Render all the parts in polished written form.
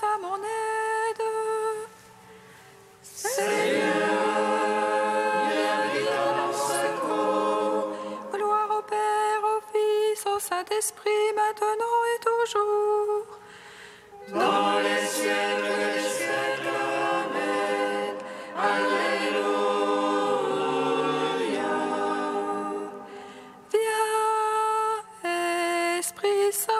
à mon aide. Seigneur, viens à mon secours. Gloire au Père, au Fils, au Saint-Esprit, maintenant et toujours. Dans les siècles des siècles, Amen. Alléluia. Viens, Esprit Saint.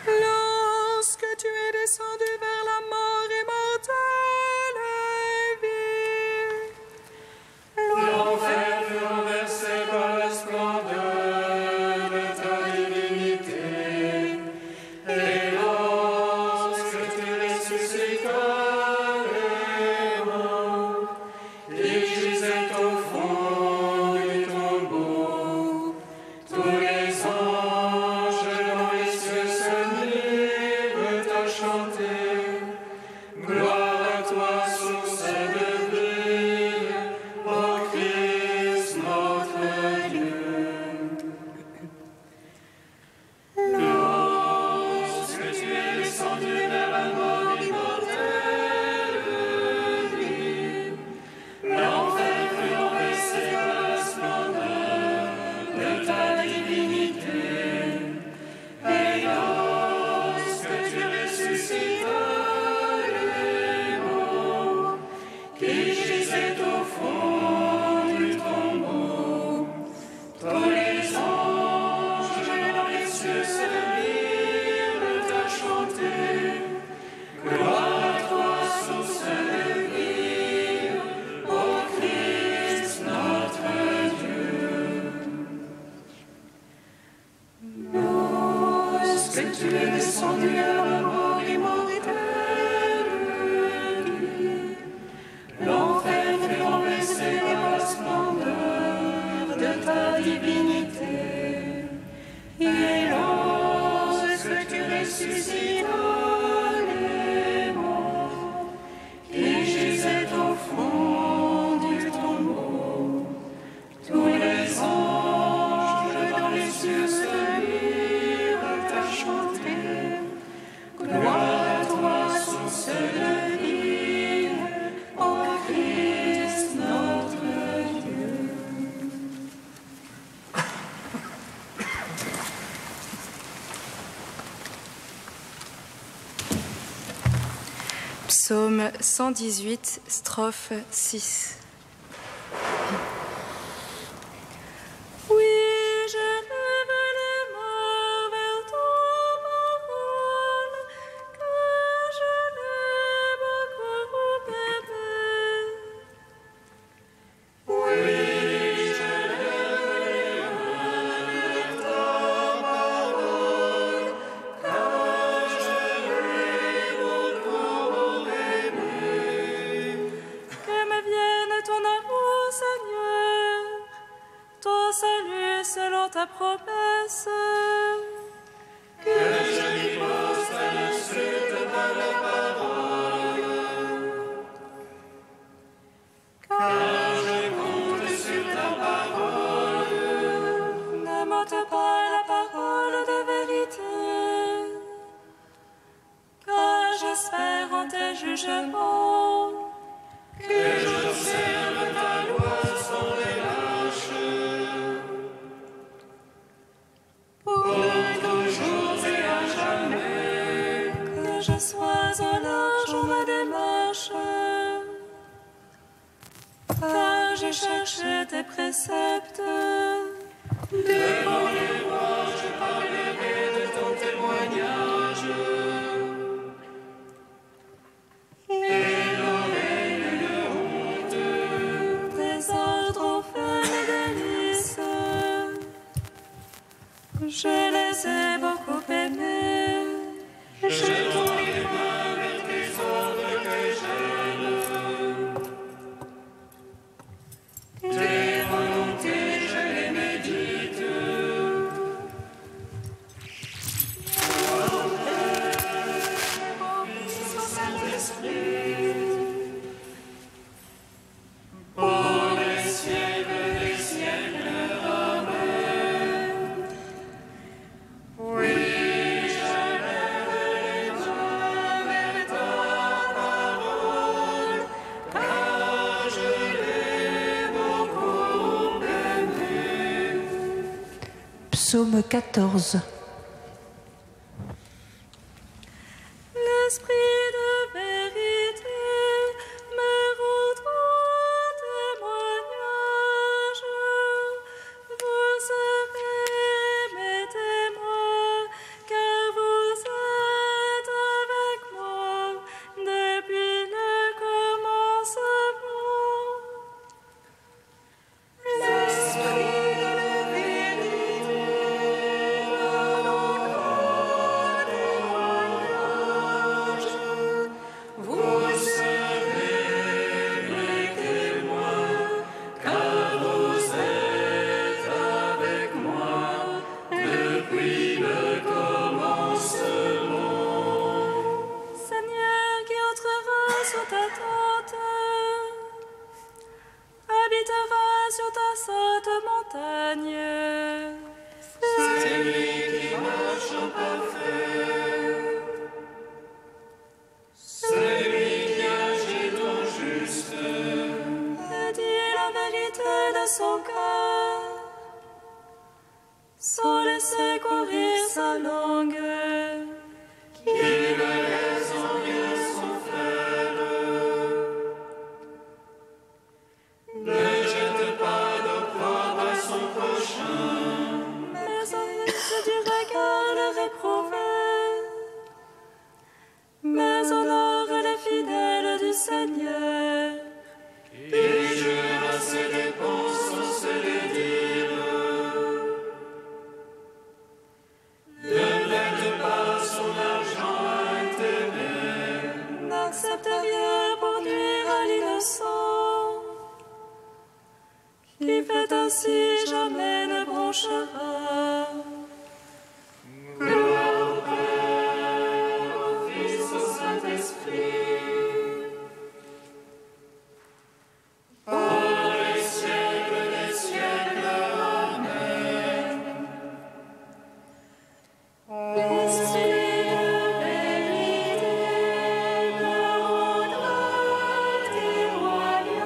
Lorsque tu es descendu vers la mort immortelle et vie, L'enfer fut renversé par la splendeur de ta divinité. Et lorsque tu ressuscitas les morts, ils gisaient au fond du tombeau. Tous les anges dans les cieux se mirent à chanter. Gloire à toi, source de vie, ô Christ notre Dieu. Lorsque tu es descendu vers la mort immortelle vie, l'enfer fut renversé par la splendeur de ta divinité. Et lorsque tu ressuscitas les morts, qui gisaient au fond du tombeau, tous les anges dans les cieux se mirent à chanter. Gloire à toi, source de vie, ô Christ notre Dieu. Lorsque tu es descendu à la mort immortelle vie, l'enfer fut renversé par la splendeur de ta divinité. Et lorsque tu ressuscitas les morts, qui gisaient au fond du tombeau, tous les anges dans les cieux se mirent à chanter. Gloire à toi, source de vie, ô Christ notre Dieu. Psaume 118, strophe 6. oui, je lève les mains vers ta parole, que je l'ai beaucoup aimé. Oui, je lève les mains vers ta parole, car je l'ai beaucoup aimé. Que me vienne ton amour, Seigneur, ton salut selon ta promesse. Que je m'y prosterne sur ta parole, car je compte sur ta parole. Ne m'ôte pas la parole de vérité, car j'espère en tes jugements. Que j'observe ta loi sans relâche. Pour toujours je sois au large en ma démarche. Car j'ai cherché tes préceptes. Devant les rois, je parlerai de ton témoignage. Et n'aurai nulle honte. Tes ordres ont fait mes délices. Je les ai beaucoup aimés. Je tends les mains vers tes ordres que j'aime. Tes volontés, je les médite. Fils au Saint-Esprit, pour les siècles des siècles. Amen. Oui, je lève les mains vers ta parole, car je l'ai beaucoup aimé. Psaume 14. L'esprit de vérité me rendra témoignage. Vous serez mes témoins, car vous êtes avec moi depuis le commencement. L'esprit de vérité me rendra témoignage. Vous serez mes témoins, car vous êtes avec moi depuis le commencement. Seigneur, qui entrera sur ta tente, habitera sur ta sainte montagne. C'est lui qui marche en parfait. C'est lui qui agit en juste. Et dit la vérité de son cœur, sans laisser courir sa langue. Qui ne laisse en rien son frère. Ne jette pas d'opprobre à son prochain. Mais au fils du regard le réprouvé, mais honore les fidèles du Seigneur. Il jure à ses dépenses sans se les dire. Ne prête pas son argent à intérêt. N'accepte rien pour nuire à l'innocent. Qui fait ainsi jamais ne bronchera. Gloire au Père, au Fils, au Saint-Esprit. Pour les siècles des siècles. Amen. L'esprit de vérité me rendra témoignage.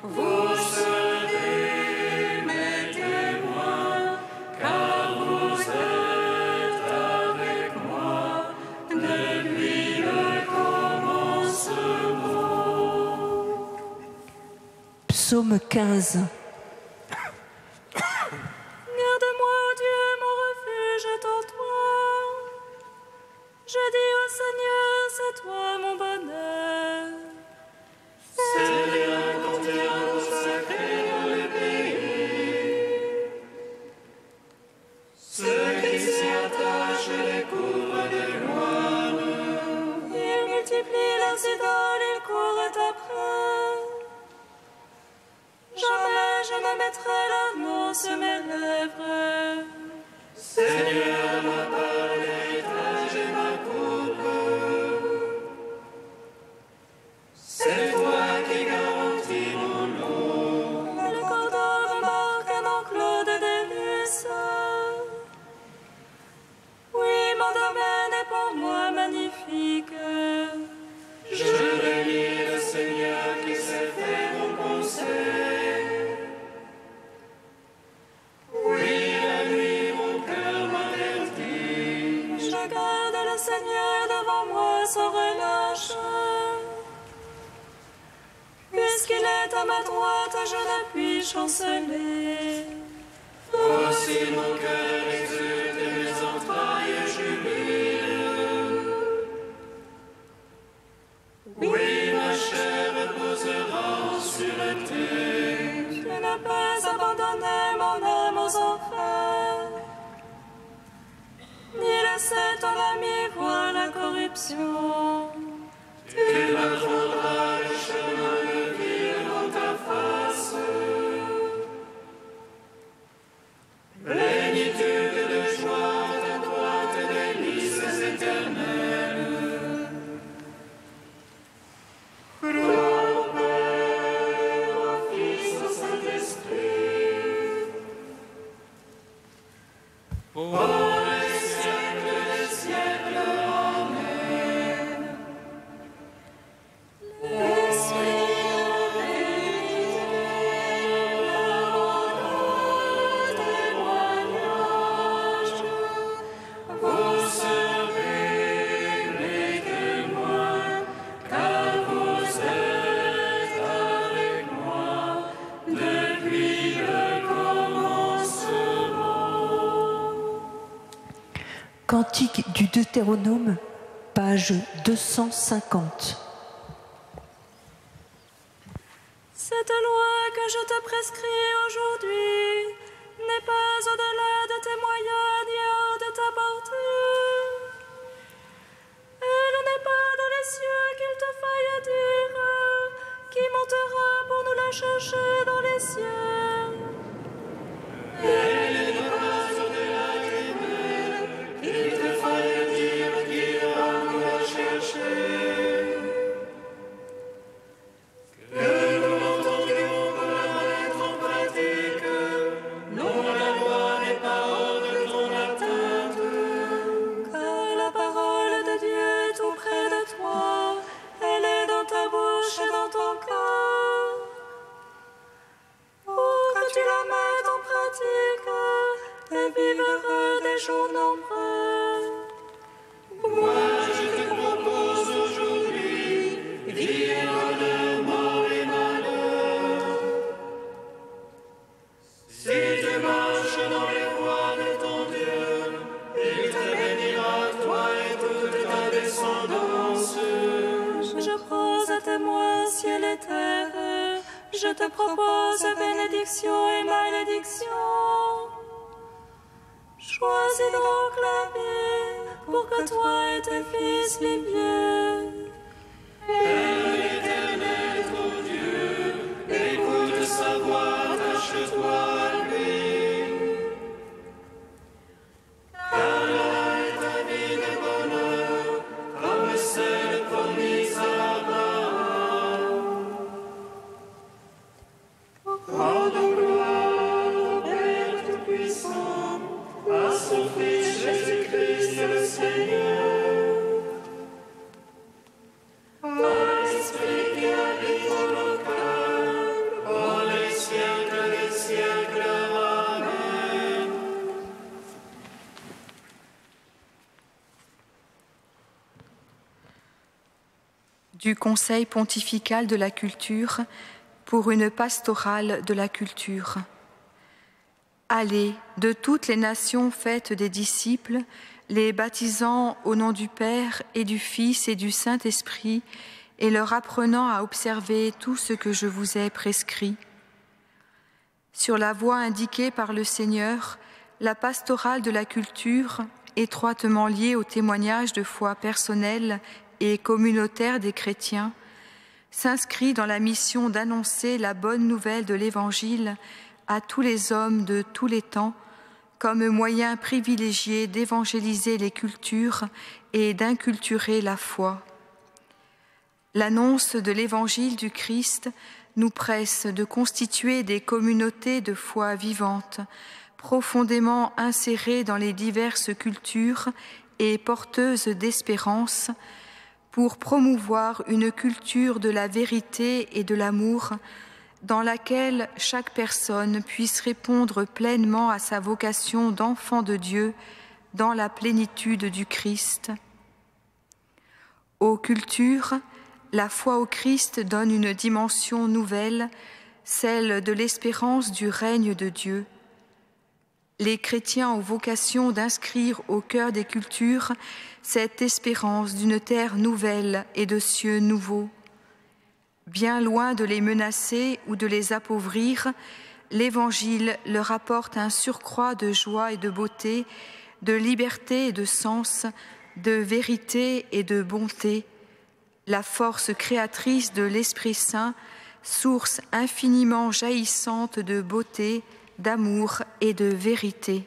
Vous serez mes témoins, car vous êtes avec moi depuis le commencement. Psaume 15. Garde-moi, Dieu, mon refuge est en toi. Je dis au Seigneur, c'est toi mon bonheur. C'est bien quand tu es consacré dans le pays. Ceux qui s'y attachent les couvrent de gloire. Il multiplie leurs idoles, ils courent après. Jamais je ne mettrai leur nom sur mes lèvres. Seigneur, ma part l'héritage et ma coupe. C'est toi qui garantis mon lot. Le cordon remarque un enclos de délices. Oui, mon domaine est pour moi magnifique. Je bénis le Seigneur qui s'est fait mon conseil. Oui, la nuit, mon cœur m'avertit. sans relâche. Puisqu'il est à ma droite, je ne puis chanceler. Aussi mon cœur exulte et mes entrailles jubilent. Oui, ma chair reposera en sûreté. Je ne peux abandonner mon âme aux enfers, ni laisser ton ami voir la corruption. Tu m'apprendras le chemin de vie dans ta face. Plénitude de joie, ta droite délices éternelles. Gloire au Père, au Fils, au Saint-Esprit. Pour les siècles des siècles. Amen. L'Esprit témoignage. Vous serez mes témoins, car vous êtes avec moi depuis le commencement. Cantique du Deutéronome, page 250. Cette loi que je te prescris aujourd'hui n'est pas au-delà de tes moyens ni hors de ta portée. Elle n'est pas dans les cieux qu'il te faille dire, qui montera pour nous la chercher dans les cieux. Elle n'est pas au-delà des mers, qu'il te faille dire qui ira nous la chercher. Que nous l'entendions pour la mettre en pratique, non, la loi n'est pas hors de ton atteinte. Car la parole de Dieu est tout près de toi, elle est dans ta bouche et dans ton cœur. Pour que tu la mettes en pratique et vives heureux des jours nombreux. Moi, je te propose aujourd'hui vie et bonheur, mort et malheur. Si tu marches dans les voies de ton Dieu, il te bénira, toi et toute ta descendance. Je prends à témoin ciel et terre, je te propose bénédiction et malédiction. Choisis donc la vie pour que toi et tes fils viviez. Père éternel, ton Dieu, écoute sa voix, attache-toi à lui. Car là est ta vie de bonheur, comme celle promise à Abraham. Rendons gloire au Père Tout-Puissant, à son Fils Jésus-Christ le Seigneur. L'Esprit qui habite dans nos cœurs, pour les siècles des siècles. Amen. Du Conseil pontifical de la culture pour une pastorale de la culture. Allez, de toutes les nations faites des disciples, les baptisant au nom du Père et du Fils et du Saint-Esprit, et leur apprenant à observer tout ce que je vous ai prescrit. Sur la voie indiquée par le Seigneur, la pastorale de la culture, étroitement liée au témoignage de foi personnelle et communautaire des chrétiens, s'inscrit dans la mission d'annoncer la bonne nouvelle de l'Évangile à tous les hommes de tous les temps, comme moyen privilégié d'évangéliser les cultures et d'inculturer la foi. L'annonce de l'Évangile du Christ nous presse de constituer des communautés de foi vivantes, profondément insérées dans les diverses cultures et porteuses d'espérance, pour promouvoir une culture de la vérité et de l'amour, dans laquelle chaque personne puisse répondre pleinement à sa vocation d'enfant de Dieu dans la plénitude du Christ. Aux cultures, la foi au Christ donne une dimension nouvelle, celle de l'espérance du règne de Dieu. Les chrétiens ont vocation d'inscrire au cœur des cultures cette espérance d'une terre nouvelle et de cieux nouveaux. Bien loin de les menacer ou de les appauvrir, l'Évangile leur apporte un surcroît de joie et de beauté, de liberté et de sens, de vérité et de bonté, la force créatrice de l'Esprit Saint, source infiniment jaillissante de beauté, d'amour et de vérité.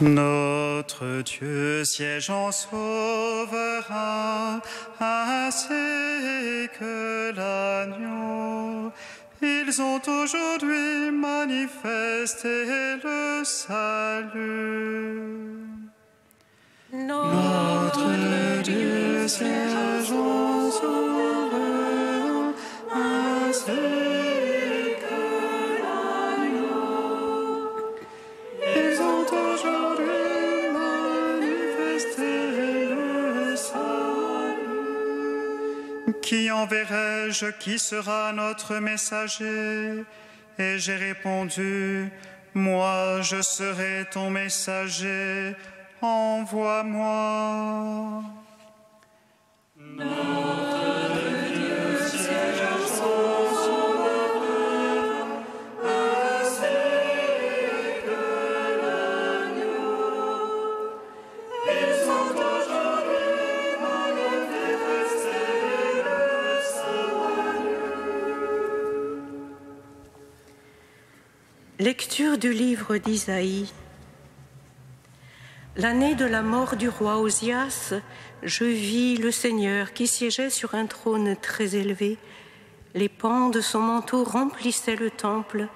Notre Dieu siège en souverain, ainsi que l'agneau. Ils ont aujourd'hui manifesté le salut. Notre Dieu siège en souverain, ainsi que l'agneau. Ils ont aujourd'hui manifesté le salut. Qui enverrai-je? Qui sera notre messager? Et j'ai répondu, moi je serai ton messager. Envoie-moi. Notre Dieu siège en souverain, ainsi que l'agneau. Ils ont aujourd'hui manifesté le salut. Lecture du livre d'Isaïe. L'année de la mort du roi Osias, je vis le Seigneur qui siégeait sur un trône très élevé. Les pans de son manteau remplissaient le temple.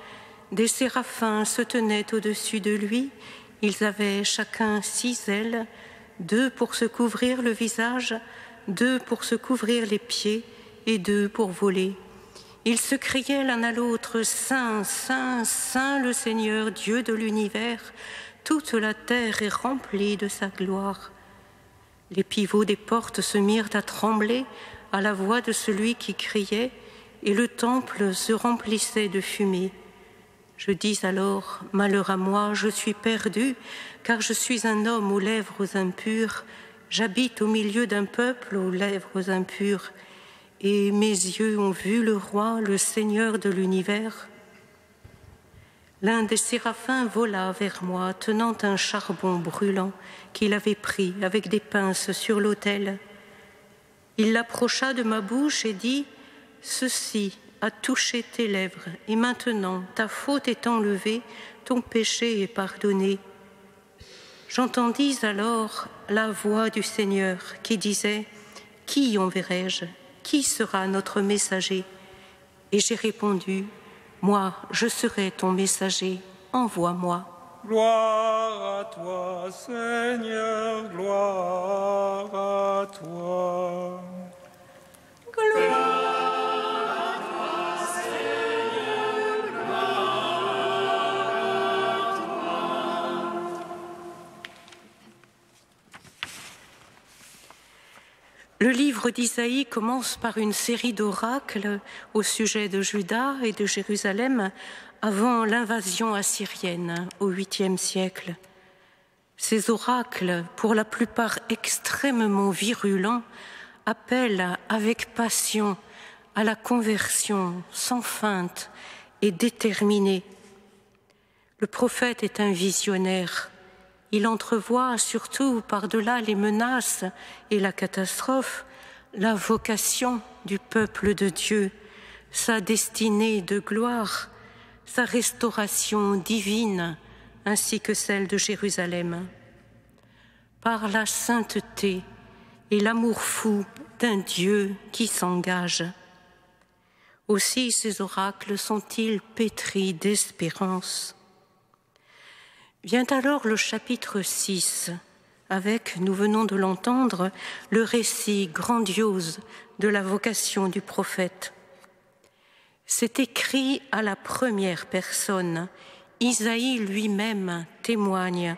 Des séraphins se tenaient au-dessus de lui. Ils avaient chacun 6 ailes, 2 pour se couvrir le visage, 2 pour se couvrir les pieds et 2 pour voler. Ils se criaient l'un à l'autre, « Saint, Saint, Saint le Seigneur, Dieu de l'univers, toute la terre est remplie de sa gloire. » Les pivots des portes se mirent à trembler à la voix de celui qui criait, et le temple se remplissait de fumée. Je dis alors, « Malheur à moi, je suis perdu, car je suis un homme aux lèvres impures, j'habite au milieu d'un peuple aux lèvres impures, et mes yeux ont vu le roi, le Seigneur de l'univers. » L'un des séraphins vola vers moi, tenant un charbon brûlant qu'il avait pris avec des pinces sur l'autel. Il l'approcha de ma bouche et dit, « Ceci a touché tes lèvres, et maintenant, ta faute est enlevée, ton péché est pardonné. » J'entendis alors la voix du Seigneur qui disait, « Qui enverrai-je ? Qui sera notre messager ?» Et j'ai répondu, « Moi, je serai ton messager, envoie-moi. » Gloire à toi, Seigneur, gloire à toi. Gloire. Le livre d'Isaïe commence par une série d'oracles au sujet de Juda et de Jérusalem avant l'invasion assyrienne au 8e siècle. Ces oracles, pour la plupart extrêmement virulents, appellent avec passion à la conversion sans feinte et déterminée. Le prophète est un visionnaire. Il entrevoit, surtout par-delà les menaces et la catastrophe, la vocation du peuple de Dieu, sa destinée de gloire, sa restauration divine, ainsi que celle de Jérusalem. Par la sainteté et l'amour fou d'un Dieu qui s'engage. Aussi ces oracles sont-ils pétris d'espérance. Vient alors le chapitre 6, avec, nous venons de l'entendre, le récit grandiose de la vocation du prophète. C'est écrit à la première personne. Isaïe lui-même témoigne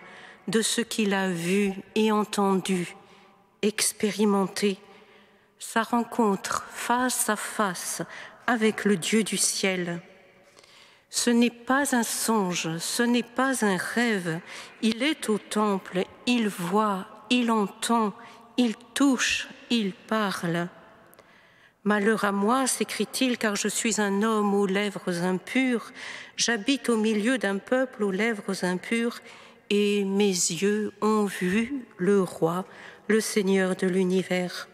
de ce qu'il a vu et entendu, expérimenté, sa rencontre face à face avec le Dieu du ciel. Ce n'est pas un songe, ce n'est pas un rêve. Il est au temple, il voit, il entend, il touche, il parle. Malheur à moi, s'écrie-t-il, car je suis un homme aux lèvres impures, j'habite au milieu d'un peuple aux lèvres impures, et mes yeux ont vu le roi, le Seigneur de l'univers.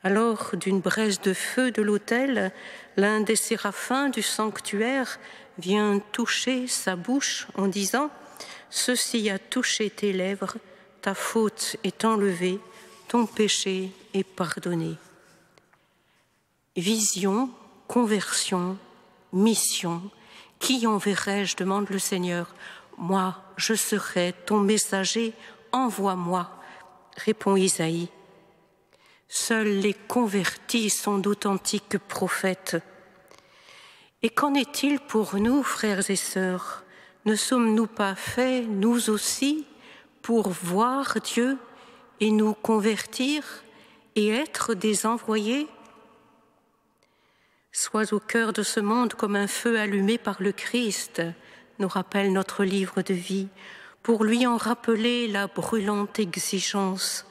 Alors, d'une braise de feu de l'autel, l'un des séraphins du sanctuaire vient toucher sa bouche en disant « Ceci a touché tes lèvres, ta faute est enlevée, ton péché est pardonné. » Vision, conversion, mission, qui enverrai-je, demande le Seigneur. « Moi, je serai ton messager, envoie-moi, » répond Isaïe. Seuls les convertis sont d'authentiques prophètes. Et qu'en est-il pour nous, frères et sœurs? Ne sommes-nous pas faits, nous aussi, pour voir Dieu et nous convertir et être des envoyés? Sois au cœur de ce monde comme un feu allumé par le Christ, nous rappelle notre livre de vie, pour lui en rappeler la brûlante exigence,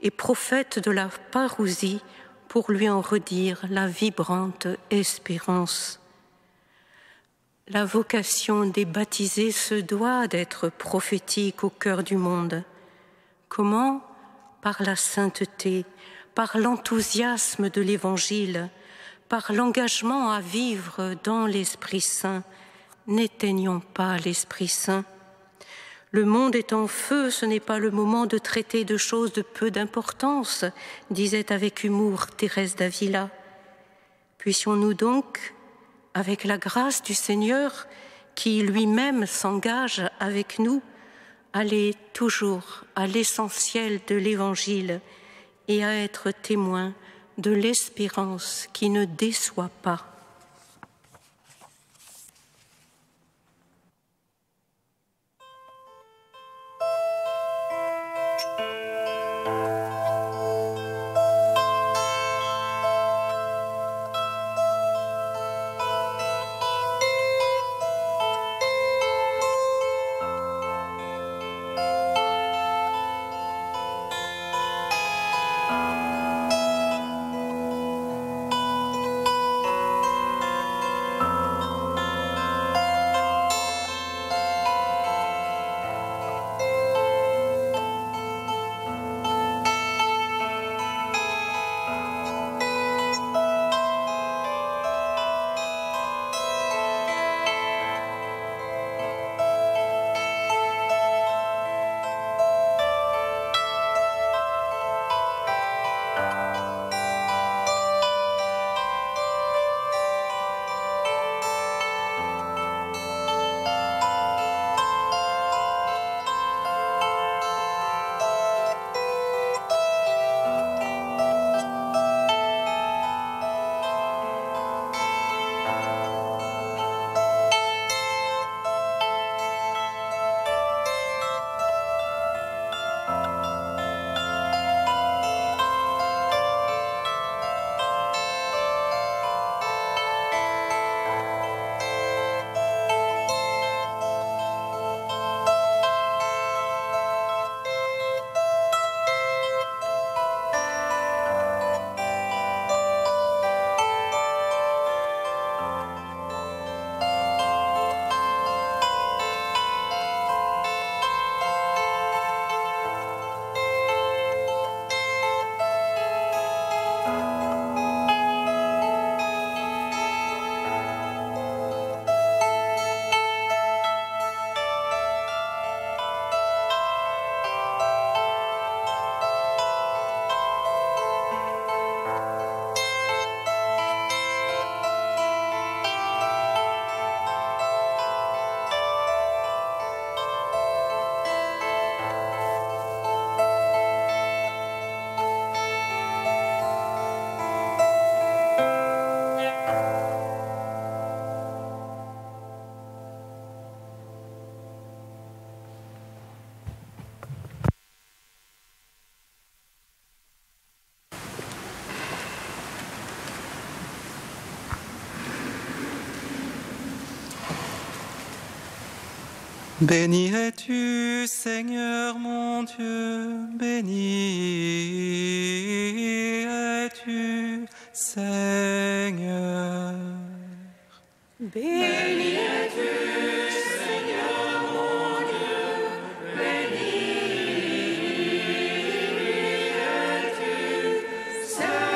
et prophète de la parousie pour lui en redire la vibrante espérance. La vocation des baptisés se doit d'être prophétique au cœur du monde. Comment? Par la sainteté, par l'enthousiasme de l'Évangile, par l'engagement à vivre dans l'Esprit Saint. N'éteignons pas l'Esprit Saint. Le monde est en feu, ce n'est pas le moment de traiter de choses de peu d'importance, disait avec humour Thérèse d'Avila. Puissions-nous donc, avec la grâce du Seigneur, qui lui-même s'engage avec nous à aller toujours à l'essentiel de l'Évangile et à être témoin de l'espérance qui ne déçoit pas. Béni es-tu, Seigneur mon Dieu, béni es-tu, Seigneur. Béni es-tu, Seigneur mon Dieu, béni es-tu, Seigneur.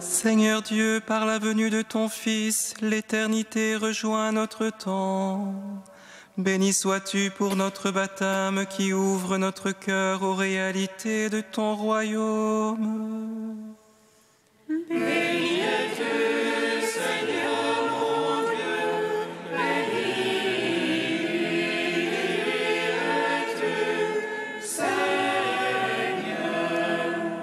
Seigneur Dieu, par la venue de ton Fils, l'éternité rejoint notre temps. Béni sois-tu pour notre baptême qui ouvre notre cœur aux réalités de ton royaume. Béni es-tu, Seigneur mon Dieu, béni es-tu, Seigneur.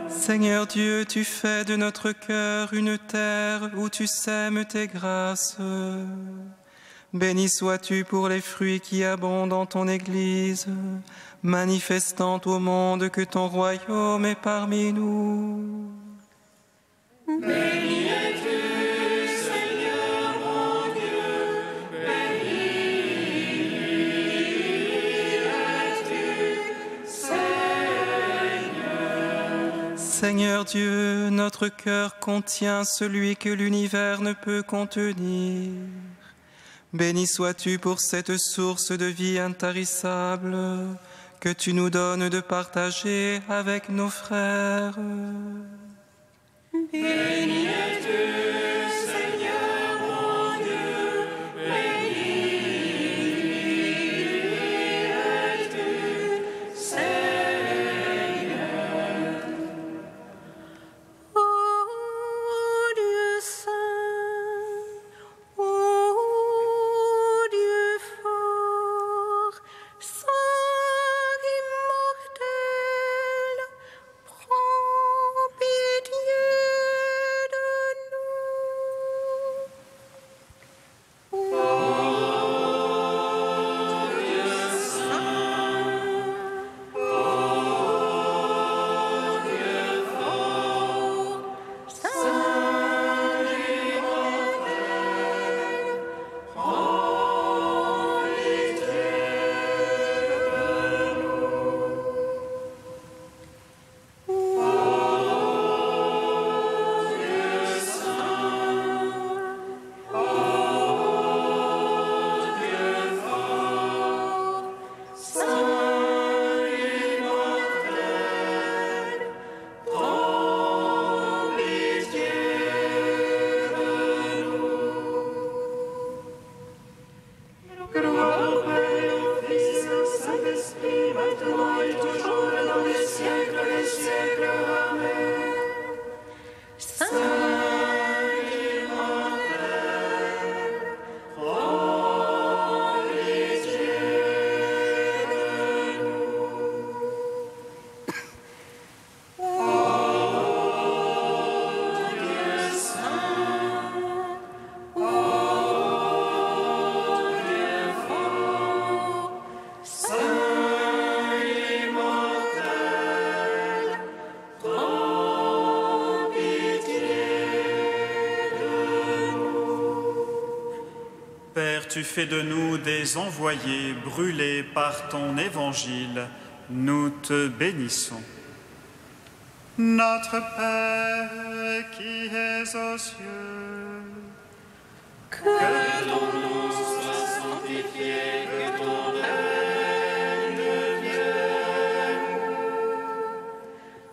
Seigneur Dieu, tu fais de notre cœur une terre où tu sèmes tes grâces. Béni sois-tu pour les fruits qui abondent en ton Église, manifestant au monde que ton royaume est parmi nous. Béni es-tu, Seigneur mon Dieu, béni es-tu, Seigneur. Seigneur Dieu, notre cœur contient celui que l'univers ne peut contenir. Béni sois-tu pour cette source de vie intarissable que tu nous donnes de partager avec nos frères. Béni es-tu, Seigneur mon Dieu, béni es-tu, Seigneur. Ô Dieu saint, ô maintenant et toujours et dans les siècles des siècles. Amen. Saint immortel, prends pitié de nous. Ô Dieu saint, ô Dieu fort, Saint immortel, prends pitié de nous. Père, tu fais de nous des envoyés brûlés par ton évangile. Nous te bénissons. Notre Père qui es aux cieux, Que ton nom soit sanctifié, que ton règne vienne,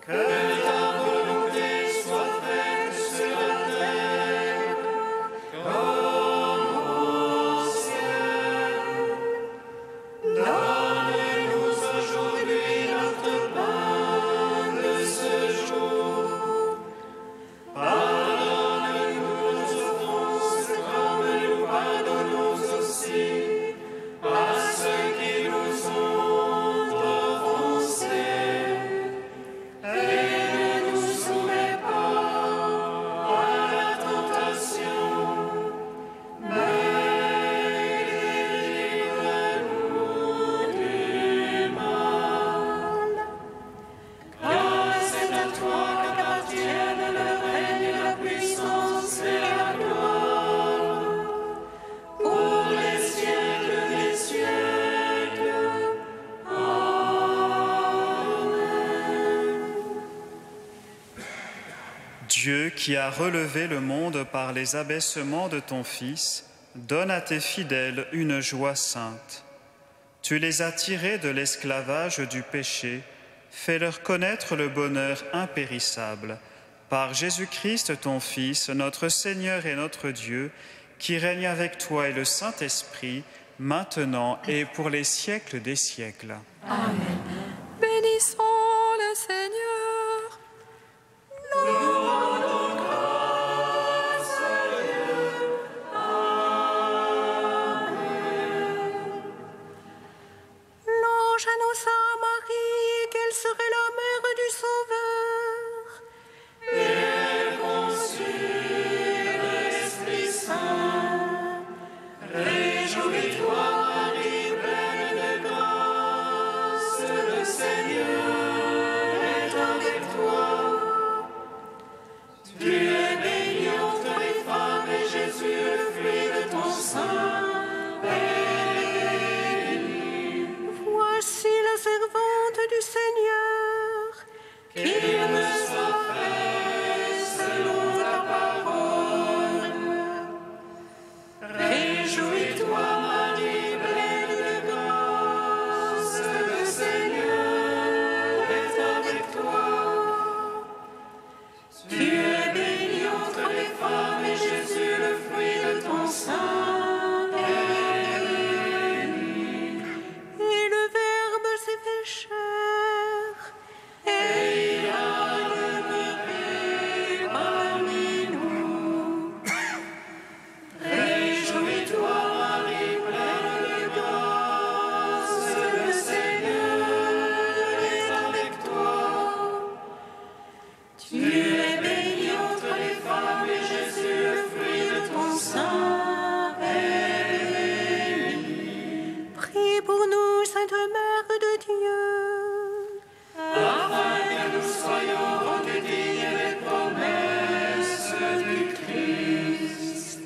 que ta volonté soit faite sur la terre comme au ciel. Donne-nous aujourd'hui notre pain de ce jour. Pardonne-nous nos offenses comme nous pardonnons aussi à ceux qui nous ont offensés. Et ne nous soumets pas à la tentation, mais délivre-nous du mal. Car c'est à toi qu'appartiennent le règne, la puissance et la gloire, pour les siècles des siècles. Amen. Dieu qui a relevé le monde par les abaissements de ton Fils, donne à tes fidèles une joie sainte. Tu les as tirés de l'esclavage du péché, fais-leur connaître le bonheur impérissable. Par Jésus-Christ, ton Fils, notre Seigneur et notre Dieu, qui règne avec toi et le Saint-Esprit, maintenant et pour les siècles des siècles. Bénissons le Seigneur. L'ange annonça à Marie qu'elle serait la mère du Sauveur. Elle conçut l'Esprit Saint. Réjouis-toi, Marie, pleine de grâce, le Seigneur est avec toi. Tu es bénie entre les femmes et Jésus, le fruit de ton sein, est béni. Voici la servante du Seigneur. Qu'il me soit fait selon ta parole. Réjouis-toi, Marie, pleine de grâce, le Seigneur est avec toi. Tu es bénie entre les femmes et Jésus, le fruit de ton sein, est béni. Et le Verbe s'est fait chair. Et il a demeuré parmi nous. Réjouis-toi, Marie, pleine de grâce, le Seigneur est avec toi. Tu es bénie entre les femmes et Jésus, le fruit de ton sein, est béni. Prie pour nous, Sainte Mère de Dieu. Afin que nous soyons rendus dignes des promesses du Christ.